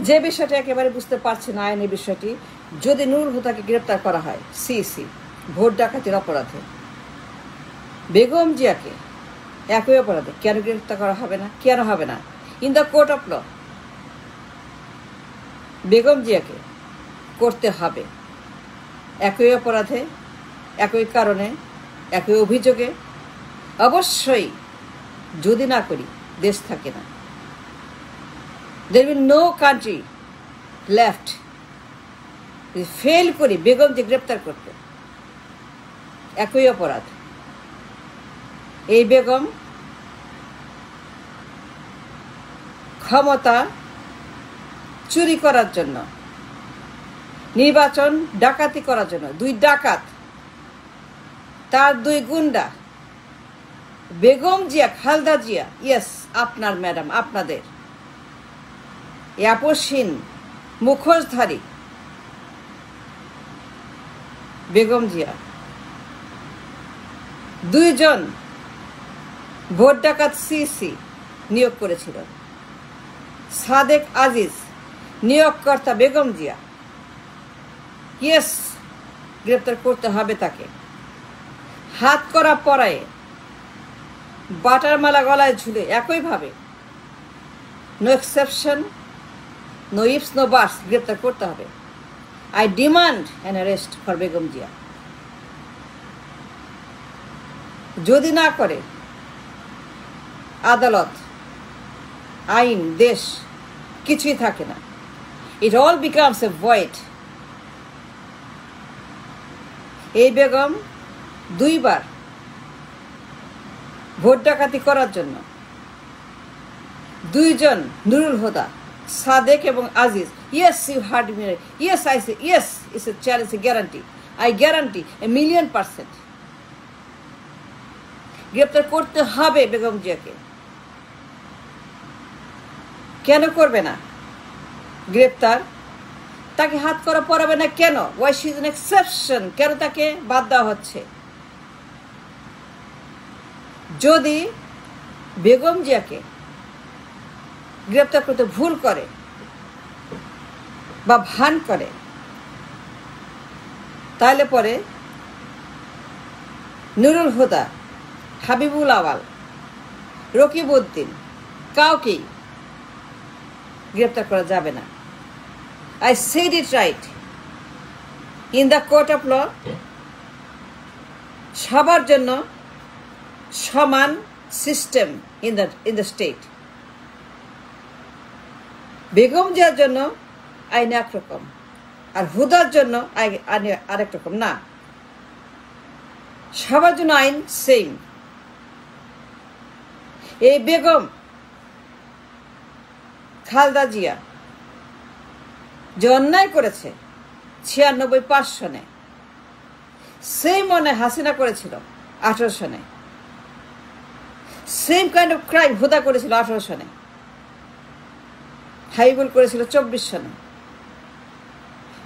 যে বিষয়টা একেবারে বুঝতে পারছে না আইনের বিষয়টি, যদি নুরুল হুদাকে গ্রেপ্তার করা হয় সিইসি ভোট ডাকাতির অপরাধে, বেগম জিয়াকে একই অপরাধে কেন গ্রেপ্তার করা হবে না? কেন হবে না? In the court of law Begum জিয়াকে করতে হবে একই অপরাধে, একই কারণে, একই অভিযোগে। অবশ্যই যদি না করি দেশ থাকে না। There will no country left fail করি বেগম যে গ্রেপ্তার করতে, একই অপরাধ। এই বেগম ক্ষমতা চুরি করার জন্য, নির্বাচন ডাকাতি করার জন্য, দুই ডাকাত তার দুই গুন্ডা বেগম জিয়া, খালেদা জিয়া, ইয়েস আপনার ম্যাডাম, আপনাদের আপসহীন মুখোশধারী বেগম জিয়া দুইজন ভোট ডাকাত সিইসি নিয়োগ করেছিল। সাদেক আজিজ নিয়োগকর্তা বেগম জিয়া, ইয়েস গ্রেপ্তার করতে হবে তাকে। হাত করা পরায়ে বাটার মালা গলায় ঝুলে একইভাবে, no exception, no ifs no buts, গ্রেপ্তার করতে হবে। I demand an arrest for Begum Zia. যদি না করে আদালত, আইন, দেশ কিছুই থাকে না। It all becomes a void. এই বেগম দুইবার ভোট ডাকাতি করার জন্য দুইজন নুরুল হুদা, সাদেক এবং Aziz, yes you heard me, yes I say, yes it's a challenge, a guarantee, I guarantee 1,000,000% গ্রেপ্তার করতে হবে বেগম জিয়াকে। কেন করবে না গ্রেপ্তার? তাকে হাত করা পড়াবে না কেন? Why she is an exception, কেন তাকে বাদ দেওয়া হচ্ছে? যদি বেগম জিয়াকে গ্রেপ্তার করতে ভুল করে বা ভান করে, তাহলে পরে নুরুল হুদা, হাবিবুল আওয়াল, রকিবউদ্দিন কাউকেই গ্রেপ্তার করা যাবে না। I said it right. In the court of law, সবার জন্য সমান system in the state. Begum জিয়ার জন্য আইন একরকম, আর হুদার জন্য আরেক রকম না। সবার জন্য আইন সেম। এই বেগম খালেদা জিয়া যে অন্যায় করেছে 96-5 সনে, সেই মনে হাসিনা করেছিল 18 সনে, সেম কাইন্ড অফ ক্রাইম হুদা করেছিল 18 সনে, হাইবুল করেছিল 24 সনে,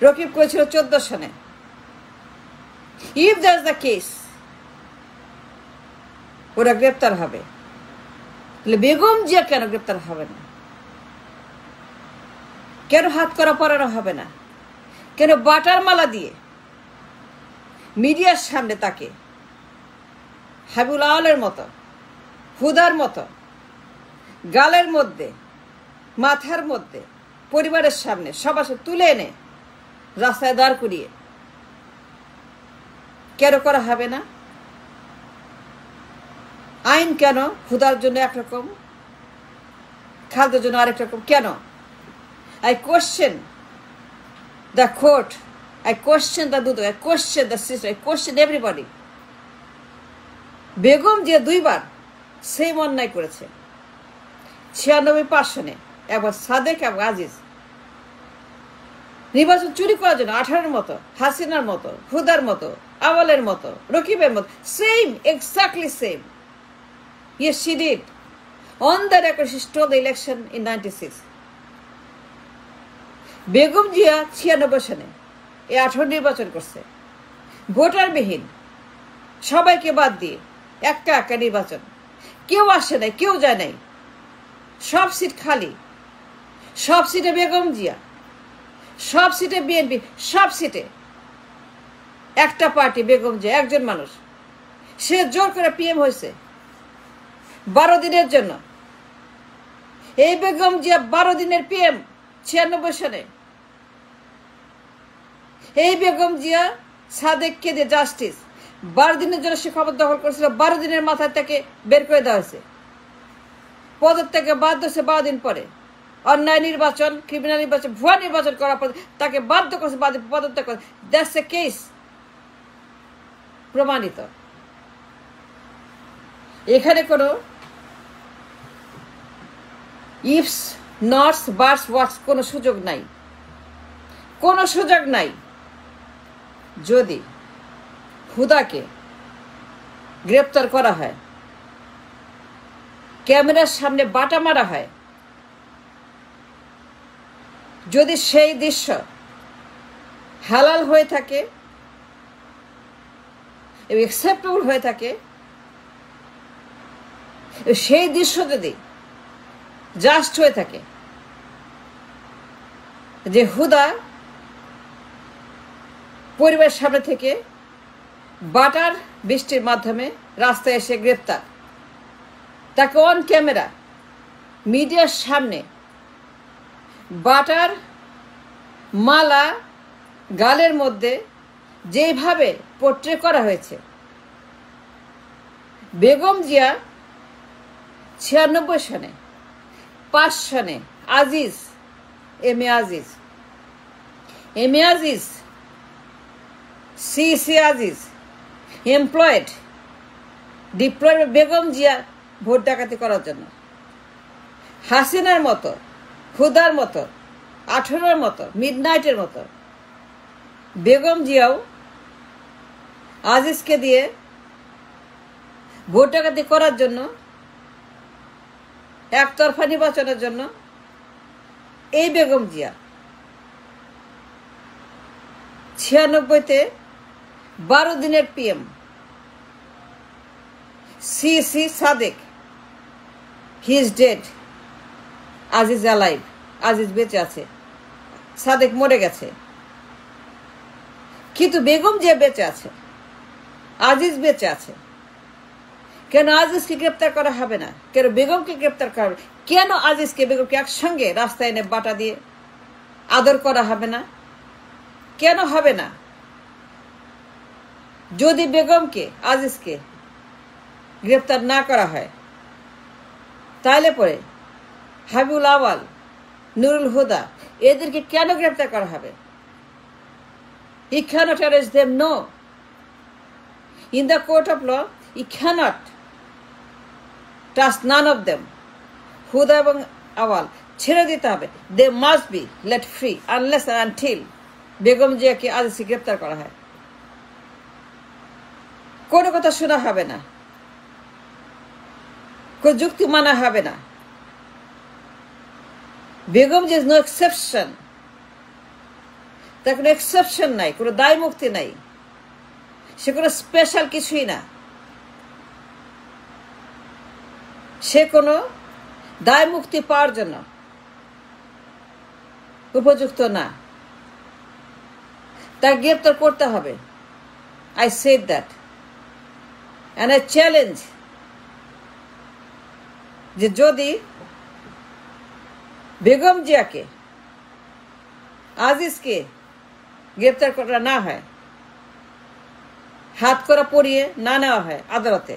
রকিব করেছিল 14 সনে। ইফ দ্যাটস দ্য কেস, ওরা গ্রেপ্তার হবে, তাহলে বেগম জিয়া কেন গ্রেপ্তার হবে না? কেন হাত করা পরানো হবে না? কেন বাটার মালা দিয়ে মিডিয়ার সামনে তাকে হাবিবুল আওয়ালের মতো, হুদার মতো গালের মধ্যে, মাথার মধ্যে, পরিবারের সামনে সবার সাথে তুলে এনে রাস্তায় দাঁড় করিয়ে কেন করা হবে না? আইন কেন হুদার জন্য একরকম, খালেদার জন্য আরেক রকম কেন? I question the court, I question the Dudu, I question the system, I question everybody. Begum যে দুইবার সেম অন্যায় করেছে 96-5 সনে, একবার সাদেক এবং আজিজ নির্বাচন চুরি করার জন্য 18-এর মতো, হাসিনার মতো, হুদার মতো, আওয়ালের মতো, রকিবের মতো, same, exactly same. Yes, she did. On the record, she stole the election in 96. Begum Zia 96 সনে 18 নির্বাচন করছে, ভোটারবিহীন, সবাইকে বাদ দিয়ে একা একা নির্বাচন, কেউ আসে নাই, কেউ যায় নাই, সব সিট খালি, সব সিটে বেগম জিয়া, সব সিটে বিএনপি, সব সিটে একটা পার্টি বেগম জিয়া, একজন মানুষ। সে জোর করে পিএম হয়েছে 12 দিনের জন্য। এই বেগম জিয়া 12 দিনের পিএম 96 সনে। এই বেগম জিয়া সাদেককে দিয়ে জাস্টিস 12 দিনের জন্য সে ক্ষমতা দখল করেছিল। 12 দিনের মাথায় তাকে বের করে দেওয়া হয়েছে, পদত্যাগে বাধ্য হয়েছে 12 দিন পরে। অন্যায় নির্বাচন, ক্রিমিনাল নির্বাচন, ভুয়া নির্বাচন করার পর তাকে বাধ্য করেছে পদত্যাগ করে। দ্যাটস এ কেস, প্রমাণিত। এখানে কোনো ইফস, নটস, বাটস, ওয়াটস কোনো সুযোগ নাই, কোনো সুযোগ নাই। যদি হুদাকে গ্রেপ্তার করা হয়, ক্যামেরার সামনে বাটা মারা হয়, যদি সেই দৃশ্য হালাল হয়ে থাকে এবং অ্যাকসেপ্টেবল হয়ে থাকে, সেই দৃশ্য যদি জাস্ট হয়ে থাকে যে হুদা পরিবারের সামনে থেকে বাটার বৃষ্টির মাধ্যমে রাস্তায় এসে গ্রেপ্তার, তাকে অন ক্যামেরা মিডিয়ার সামনে বাটার মালা গালের মধ্যে যেভাবে পোট্রে করা হয়েছে, বেগম জিয়া 96 সনে, 5 সনে Aziz, M A Aziz, C Aziz deployed Begum Zia vote ডাকাতি করার জন্য। হাসিনার মতো, হুদার মতো, 18-র মতো, মিডনাইটের মতো বেগম জিয়াও আজিজকে দিয়ে ভোট ডাকাতি করার জন্য, একতরফা নির্বাচনের জন্য। এই বেগম জিয়া 96-তে 12 দিনের PM. See Sadek, he is dead, Aziz alive, Aziz বেঁচে আছে, সাদেক মরে গেছে। কিন্তু বেগম জিয়া বেঁচে আছে, আজিজ বেঁচে আছে। কেন আজিজকে গ্রেপ্তার করা হবে না? কেন বেগমকে গ্রেপ্তার করা হবে? কেন আজিজকে বেগমকে একসঙ্গে রাস্তায় এনে বাটা দিয়ে আদর করা হবে না? কেন হবে না? যদি বেগমকে, আজিজকে গ্রেপ্তার না করা হয়, তাহলে পরে হাবিবুল আওয়াল, নুরুল হুদা এদেরকে কেন গ্রেপ্তার করা হবে? He cannot arrest them, no. In the court of law, he cannot trust none of them. হুদা এবং আওয়াল ছেড়ে দিতে হবে। They must be let free unless and until Begum জিয়াকে আজিজকে গ্রেপ্তার করা হয়। কোনো কথা শোনা হবে না, কোন যুক্তি মানা হবে না। বেগম জিয়া নো এক্সেপশন, তার কোনো এক্সেপশন নাই, কোনো দায় মুক্তি নাই, সে কোনো স্পেশাল কিছুই না, সে কোনো দায় মুক্তি পাওয়ার জন্য উপযুক্ত না। তার গ্রেপ্তার করতে হবে। I said that and I challenge যে যদি বেগম জিয়াকে, আজিজকে গ্রেপ্তার করা না হয়, হাত করা পরিয়ে না নেওয়া হয় আদালতে,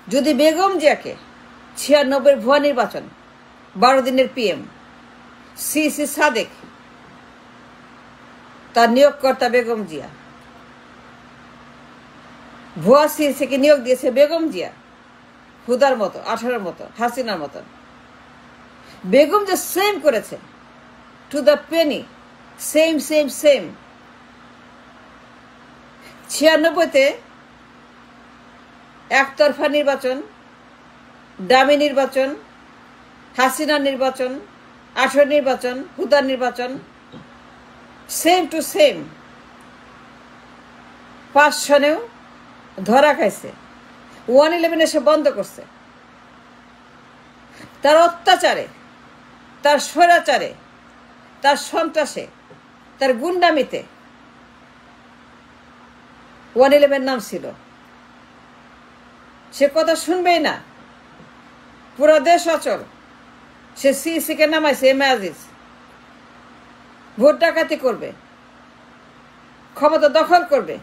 যদি বেগম জিয়াকে 96 ভুয়া নির্বাচন, 12 দিনের পিএম, সি সাদেক তার নিয়োগকর্তা বেগম জিয়া, ভুয়া সিকে নিয়োগ দিয়েছে বেগম জিয়া, হুদার মতো, 18-র মতো, হাসিনার মতো। বেগম যে সেম করেছে, টু দ্য পেনি, সেম 96-তে একতরফা নির্বাচন, ডামি নির্বাচন, হাসিনার নির্বাচন, 18 নির্বাচন, হুদার নির্বাচন, সেম টু সেম। 5 সনেও ধরা খাইছে, 111 এসে বন্ধ করছে। তার অত্যাচারে তার স্বৈরাচারে, তার সন্ত্রাসে, তার গুন্ডামিতে 111 নাম ছিল। সে কথা শুনবেই না, পুরো দেশ অচল। সে সিইসিকে নামাইছে, এম এ আজিজ ভোট ডাকাতি করবে, ক্ষমতা দখল করবে।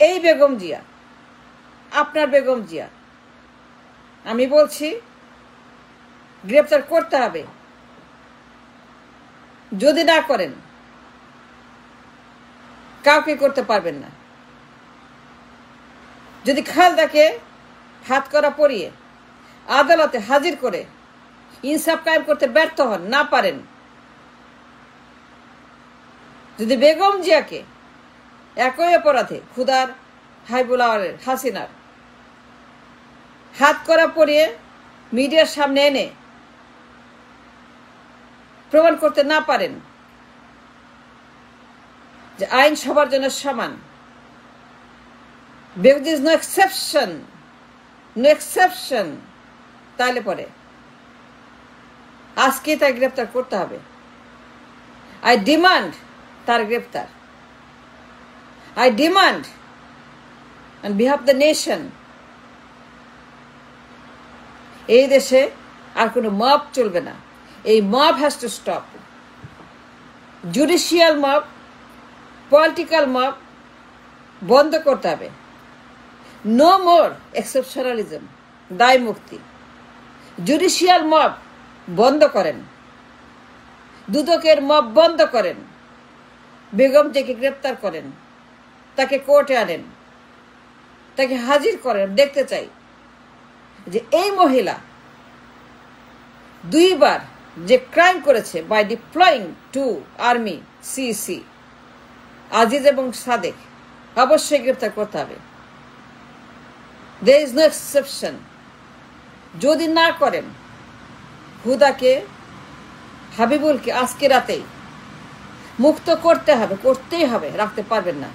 এই বেগম জিয়া, আপনার বেগম জিয়া, আমি বলছি গ্রেপ্তার করতে হবে। যদি না করেন কাউকে করতে পারবেন না। যদি খালেদাকে হাত করা পরিয়ে আদালতে হাজির করে ইনসাফ কায়েম করতে ব্যর্থ হন, না পারেন, যদি বেগম জিয়াকে একই অপরাধে খুদার হাইবুল আওয়ালের হাসিনার হাত করা পরিয়ে মিডিয়ার সামনে এনে প্রমাণ করতে না পারেন যে আইন সবার জন্য সমান, there is no exception, তাহলে পরে আজকে তার গ্রেপ্তার করতে হবে। আই ডিমান্ড তার গ্রেপ্তার। I demand on behalf the nation. এই দেশে আর কোনো মব চলবে না। এই mob has to stop. Judicial mob, political mob বন্ধ করতে হবে। নো মোর এক্সেপশনালিজম, দায় মুক্তি। জুডিশিয়াল মব বন্ধ করেন, দুদকের মব বন্ধ করেন, বেগম জিয়াকে গ্রেপ্তার করেন, তাকে কোর্টে আনেন, তাকে হাজির করেন। দেখতে চাই যে এই মহিলা 2 বার যে ক্রাইম করেছে by deploying to army CEC, Aziz এবং সাদেক, অবশ্যই গ্রেপ্তার করতে হবে। there is no exception। যদি না করেন হুদাকে, হাবিবুলকে আজকে রাতেই মুক্ত করতে হবে, করতেই হবে, রাখতে পারবেন না।